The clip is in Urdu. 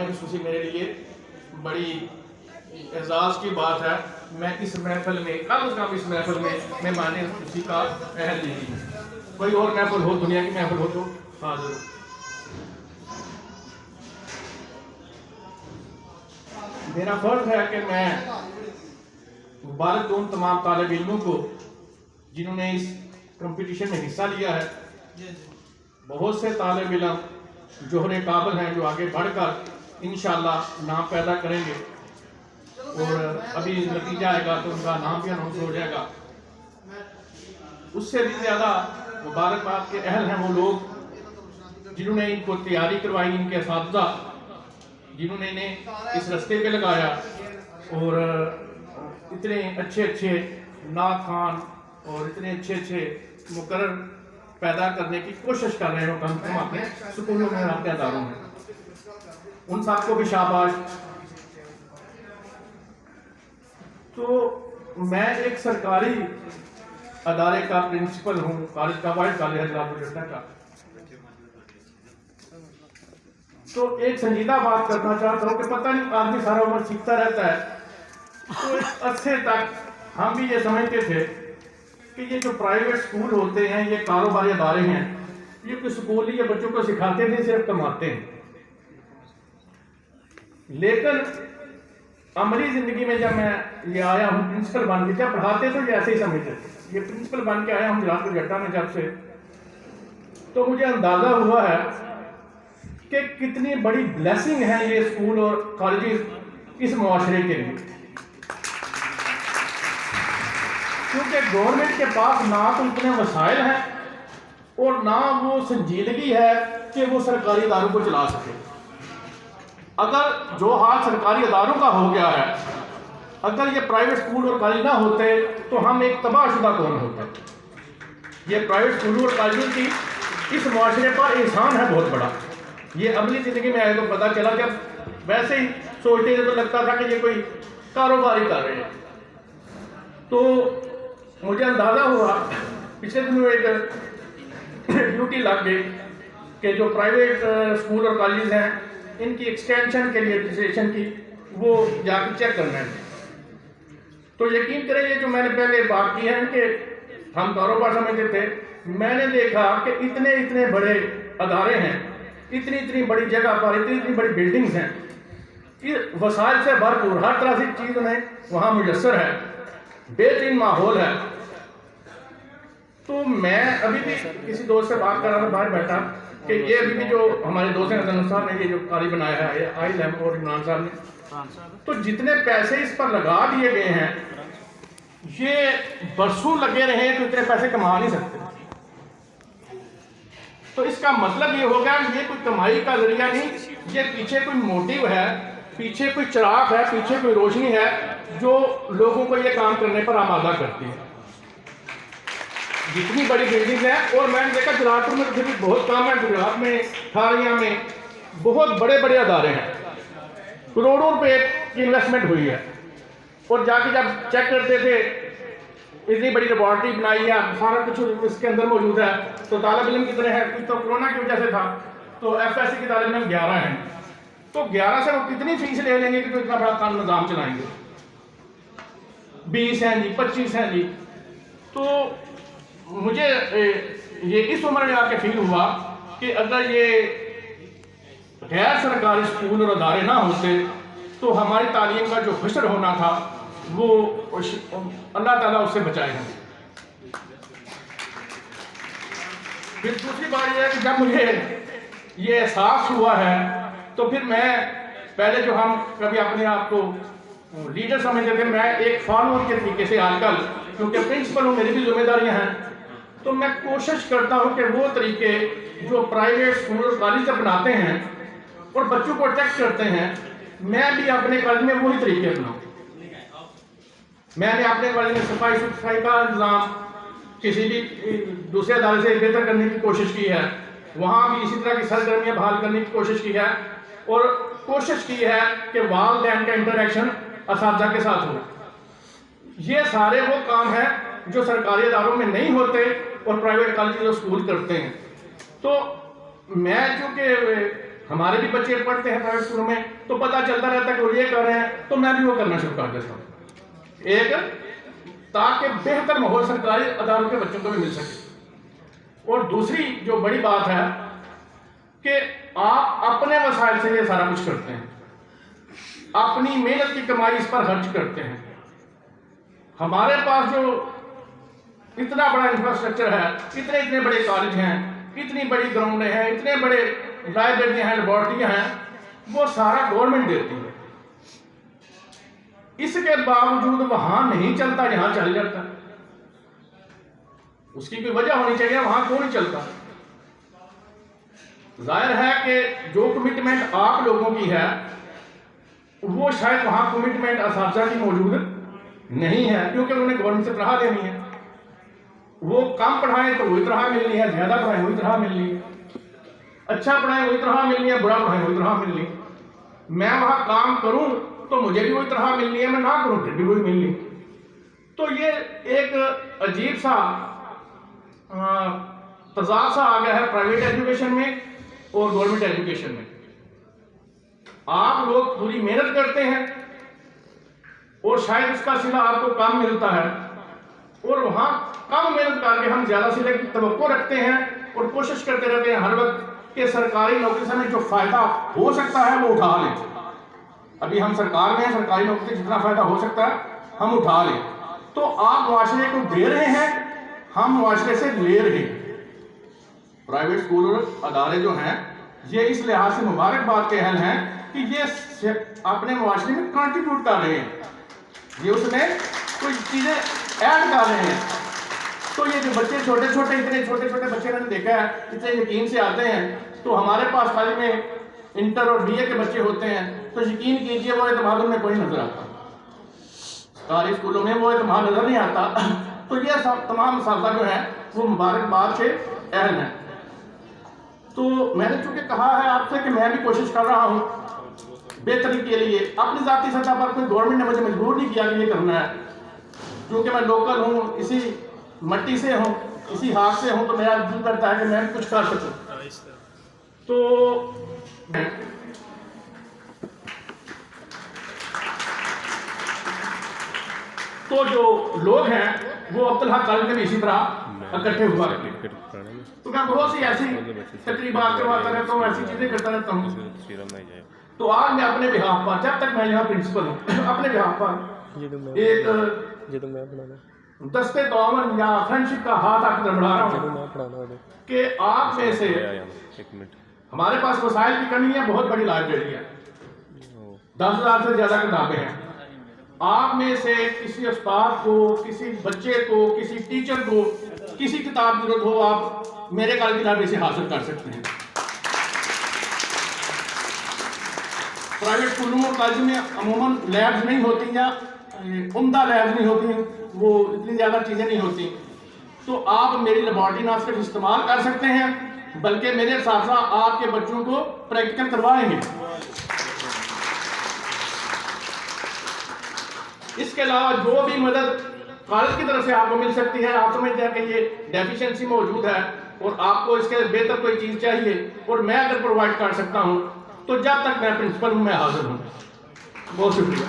میں خصوصی میرے لیے بڑی اعزاز کی بات ہے میں اس محفل میں کم از کم اس محفل میں مہمان خصوصی کا اہل نہیں ہوں. کوئی اور محفل ہو دنیا کی محفل ہو تو حاضر ہو. میرا فرض ہے کہ میں مبارک دوں تمام طالب علموں کو جنہوں نے اس کمپٹیشن میں حصہ لیا ہے. بہت سے طالب علم جوہر قابل ہیں جو آگے بڑھ کر انشاءاللہ نام پیدا کریں گے اور ابھی نتیجہ آئے گا تو ان کا نام بھی اناؤنس ہو جائے گا. اس سے بھی زیادہ مبارکباد کے اہل ہیں وہ لوگ جنہوں نے ان کو تیاری کروائی, ان کے اساتذہ جنہوں نے انہیں اس رستے پہ لگایا اور اتنے اچھے اچھے نعت خوان اور اتنے اچھے اچھے مقرر پیدا کرنے کی کوشش کر رہے ہیں ہم اپنے سکولوں میں اپنے اداروں میں. ان سب کو بھی شاباش. تو میں ایک سرکاری ادارے کا پرنسپل ہوں, کالج کا وائٹ کالج حضرات کا. تو ایک سنجیدہ بات کرنا چاہتا ہوں کہ پتہ نہیں آدمی سارا عمر سیکھتا رہتا ہے. تو ایک عرصے تک ہم بھی یہ سمجھتے تھے کہ یہ جو پرائیویٹ سکول ہوتے ہیں یہ کاروباری ادارے ہیں, یہ کوئی سکول نہیں, یہ بچوں کو سکھاتے نہیں صرف کماتے ہیں. لیکن عملی زندگی میں جب میں یہ آیا ہوں پرنسپل بن کے, جب پڑھاتے تو یہ ایسے ہی سمجھتے تھے. یہ پرنسپل بن کے آیا ہوں جلال پور جٹا میں جب سے, تو مجھے اندازہ ہوا ہے کہ کتنی بڑی بلیسنگ ہے یہ اسکول اور کالجز اس معاشرے کے لیے. کیونکہ گورنمنٹ کے پاس نہ تو اتنے وسائل ہیں اور نہ وہ سنجیدگی ہے کہ وہ سرکاری اداروں کو چلا سکے. اگر جو حال سرکاری اداروں کا ہو گیا ہے, اگر یہ پرائیویٹ اسکول اور کالج نہ ہوتے تو ہم ایک تباہ شدہ قوم ہوتے. یہ پرائیویٹ اسکولوں اور کالجوں کی اس معاشرے پر احسان ہے بہت بڑا. یہ عملی زندگی میں آئے تو پتہ چلا, جب ویسے ہی سوچتے تھے تو لگتا تھا کہ یہ کوئی کاروباری کر رہے ہیں. تو مجھے اندازہ ہوا پچھلے دنوں ایک ڈیوٹی لگ گئی کہ جو پرائیویٹ اسکول اور کالجز ہیں ان کی ایکسٹینشن کے لیے رجسٹریشن کی وہ جا کے چیک کرنا ہے. تو یقین کریں یہ جو میں نے پہلے بات کی ہے کہ ہم کاروبار سمجھتے تھے, میں نے دیکھا کہ اتنے بڑے ادارے ہیں, اتنی بڑی جگہ پر اتنی بڑی بلڈنگز ہیں, وسائل سے بھرپور ہر طرح سے چیز انہیں وہاں میسر ہے, بہترین ماحول ہے. تو میں ابھی بھی کسی دوست سے بات کر رہا تھا باہر بیٹھا کہ یہ ابھی بھی جو ہمارے دوست ہیں حسن صاحب نے یہ جو کالج بنایا ہے آئی لیم اور عمران صاحب نے, تو جتنے پیسے اس پر لگا دیے گئے ہیں یہ برسوں لگے رہے تو اتنے پیسے کما نہیں سکتے. تو اس کا مطلب یہ ہو گیا کہ یہ کوئی کمائی کا ذریعہ نہیں, یہ پیچھے کوئی موٹیو ہے, پیچھے کوئی چراغ ہے, پیچھے کوئی روشنی ہے جو لوگوں کو یہ کام کرنے پر آمادہ کرتی ہے. جتنی بڑی بلڈنگ ہے, اور میں نے دیکھا جلال پور میں بھی بہت کام ہے, گجرات میں ٹھاریاں میں بہت بڑے ادارے ہیں, کروڑوں روپے کی انویسٹمنٹ ہوئی ہے. اور جا کے جب چیک کرتے تھے اتنی بڑی لیبارٹری بنائی ہے, سارا کچھ اس کے اندر موجود ہے, تو طالب علم کتنے ہیں, کچھ تو کرونا کی وجہ سے تھا تو ایف ایس سی کے طالب علم 11 ہیں. تو 11 سے وہ کتنی فیس لے لیں گے کہ اتنا بڑا کام نظام چلائیں گے. 20 ہیں جی, 25 ہیں جی. تو مجھے یہ اس عمر میں آ کے فیل ہوا کہ اگر یہ غیر سرکاری اسکول اور ادارے نہ ہوتے تو ہماری تعلیم کا جو حشر ہونا تھا وہ اللہ تعالیٰ اس سے بچائے گا. پھر دوسری بات یہ ہے کہ جب مجھے یہ احساس ہوا ہے تو پھر میں پہلے جو ہم کبھی اپنے آپ کو لیڈر سمجھتے تھے, میں ایک فالوور کے طریقے سے آج کل کیونکہ پرنسپل ہوں, میری بھی ذمہ داریاں ہیں, تو میں کوشش کرتا ہوں کہ وہ طریقے جو پرائیویٹ اسکول اور کالج اپناتے ہیں اور بچوں کو اٹریکٹ کرتے ہیں, میں بھی اپنے کالج میں وہی طریقے اپناؤں. میں نے اپنے کالج میں صفائی کا انتظام کسی بھی دوسرے ادارے سے بہتر کرنے کی کوشش کی ہے, وہاں بھی اسی طرح کی سرگرمیاں بحال کرنے کی کوشش کی ہے, اور کوشش کی ہے کہ والدین کا انٹریکشن اساتذہ کے ساتھ ہو. یہ سارے وہ کام ہیں جو سرکاری اداروں میں نہیں ہوتے اور پرائیویٹ کالج اور اسکول کرتے ہیں. تو میں چونکہ ہمارے بھی بچے پڑھتے ہیں پرائیویٹ اسکولوں میں تو پتہ چلتا رہتا ہے کہ وہ یہ کر رہے ہیں تو میں بھی وہ کرنا شروع کر دیتا ہوں، ایک تاکہ بہتر ماحول سرکاری اداروں کے بچوں کو بھی مل سکے۔ اور دوسری جو بڑی بات ہے کہ آپ اپنے وسائل سے یہ سارا کچھ کرتے ہیں، اپنی محنت کی کمائی اس پر خرچ کرتے ہیں۔ ہمارے پاس جو اتنا بڑا انفراسٹرکچر ہے، اتنے بڑے کالج ہیں، اتنی بڑی گراؤنڈیں ہیں، اتنے بڑے لائبریریاں ہیں، لیبارٹریاں ہیں، وہ سارا گورنمنٹ دیتی ہے۔ اس کے باوجود وہاں نہیں چلتا جہاں چل جاتا، اس کی کوئی وجہ ہونی چاہیے، وہاں کیوں نہیں چلتا؟ ظاہر ہے کہ جو کمٹمنٹ آپ لوگوں کی ہے وہ شاید وہاں کمٹمنٹ اساتذہ کی موجود نہیں ہے، کیونکہ انہوں نے گورنمنٹ سے تنخواہ لینی ہے۔ وہ کم پڑھائیں تو وہی تنخواہ ملنی ہے، زیادہ پڑھائیں وہی تنخواہ ملنی ہے، اچھا پڑھائیں وہی تنخواہ ملنی ہے، برا پڑھائیں وہی تنخواہ ملنی ہے۔ میں وہاں کام کروں تو مجھے بھی وہی تنخواہ ملنی ہے، میں نہ کروں پھر بھی وہی ملنی ہے۔ تو یہ ایک عجیب سا تضاد سا آ گیا ہے پرائیویٹ ایجوکیشن میں اور گورنمنٹ ایجوکیشن میں۔ آپ لوگ پوری محنت کرتے ہیں اور شاید اس کا صلہ آپ کو کم ملتا ہے، اور وہاں کم محنت کر کے ہم زیادہ صلے کی توقع رکھتے ہیں اور کوشش کرتے رہتے ہیں ہر وقت کہ سرکاری نوکری سے ہمیں جو فائدہ ہو سکتا ہے وہ اٹھا لیں۔ ابھی ہم سرکار میں ہیں، سرکاری نوکری سے جتنا فائدہ ہو سکتا ہے ہم اٹھا لیں۔ تو آپ معاشرے کو دے رہے ہیں، ہم معاشرے سے لے رہے ہیں۔ پرائیویٹ اسکول اور ادارے جو ہیں یہ اس لحاظ سے مبارکباد کے اہل ہیں کہ یہ اپنے معاشرے میں کنٹریبیوٹ کر رہے ہیں، یہ اس میں کچھ چیزیں ایڈ کر رہے ہیں۔ تو یہ جو بچے اتنے چھوٹے بچے میں نے دیکھا ہے، اتنے یقین سے آتے ہیں، تو ہمارے پاس کالج میں انٹر اور بی اے کے بچے ہوتے ہیں تو یقین کیجئے وہ اعتماد میں کوئی نظر آتا، سرکاری اسکولوں میں وہ اعتماد نظر نہیں آتا۔ تو یہ سب تمام اساتذہ جو ہیں وہ مبارکباد کے اہل ہیں۔ تو میں نے چونکہ کہا ہے آپ سے کہ میں بھی کوشش کر رہا ہوں بہتری کے لیے، اپنی ذاتی سطح پر کوئی گورنمنٹ نے مجھے مجبور نہیں کیا کہ یہ کرنا ہے، کیونکہ میں لوکل ہوں، اسی مٹی سے ہوں، اسی ہاتھ سے ہوں، تو میرا دل کرتا ہے کہ میں بھی کچھ کر سکوں۔ تو جو لوگ ہیں وہ عبدالحق کالج میں بھی اسی طرح اکٹھے ہوا کرتے ہیں، تو میں بہت سی ایسی تقریبات کرواتا رہتا ہوں، ایسی چیزیں کرتا رہتا ہوں۔ تو آج میں اپنے بہاف پر، جب تک میں یہاں پرنسپل ہوں، اپنے بہاف پر ایک دستے تعاون یا فرینڈشپ کا ہاتھ آپ بڑھا رہا ہوں کہ آپ میں سے ہمارے پاس وسائل کی کمی ہے، بہت بڑی لائبریری ہے، 10,000 سے زیادہ کتابیں ہیں۔ آپ میں سے کسی استاد کو، کسی بچے کو، کسی ٹیچر کو کسی کتاب کی ضرورت ہو، آپ میرے کالج کی لائبریری سے حاصل کر سکتے ہیں۔ پرائیویٹ اسکولوں اور کالجوں میں عموماً لیبز نہیں ہوتی یا عمدہ لیبز نہیں ہوتی، وہ اتنی زیادہ چیزیں نہیں ہوتی، تو آپ میری لیبارٹری نہ صرف استعمال کر سکتے ہیں بلکہ میرے اساتذہ آپ کے بچوں کو پریکٹیکل کروائیں گے۔ اس کے علاوہ جو بھی مدد کالج کی طرف سے آپ کو مل سکتی ہے، آپ سمجھتے ہیں کہ یہ ڈیفیشنسی موجود ہے اور آپ کو اس کے بہتر کوئی چیز چاہیے اور میں اگر پرووائڈ کر سکتا ہوں تو جب تک میں پرنسپل ہوں میں حاضر ہوں۔ بہت شکریہ۔